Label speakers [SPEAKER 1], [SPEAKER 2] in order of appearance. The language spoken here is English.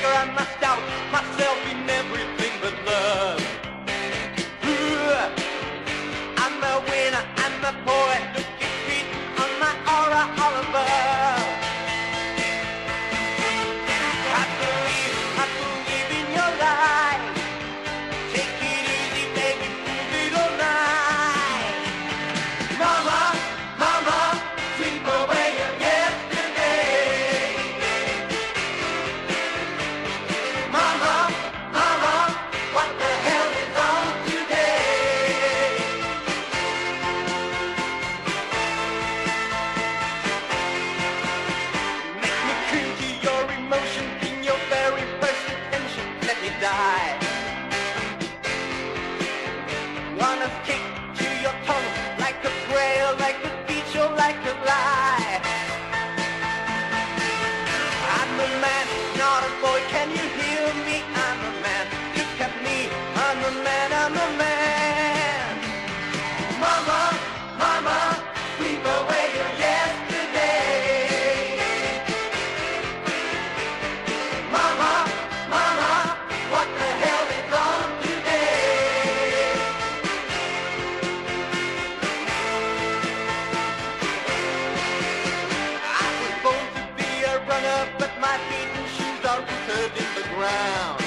[SPEAKER 1] maker, I must doubt myself in everything but love. Ooh, I'm a winner, I'm a poet, look at feet on my aura all above. I believe in your life. Take it easy, baby, move it all night. Mama, mama, sweep away your yesterday. Mama, mama, what the hell is on today? Make me cling to your emotion in your very first attention. Let me die. Wanna stick to your tongue like a prayer, like a speech, or like a lie. I'm a man, not a boy, can you hear me? I'm a man, look at me, I'm a man, I'm a man. Mama, mama, sweep away your yesterday. Mama, mama, what the hell is on today? I was born to be a runner, but my feet and shoes are rooted in the ground.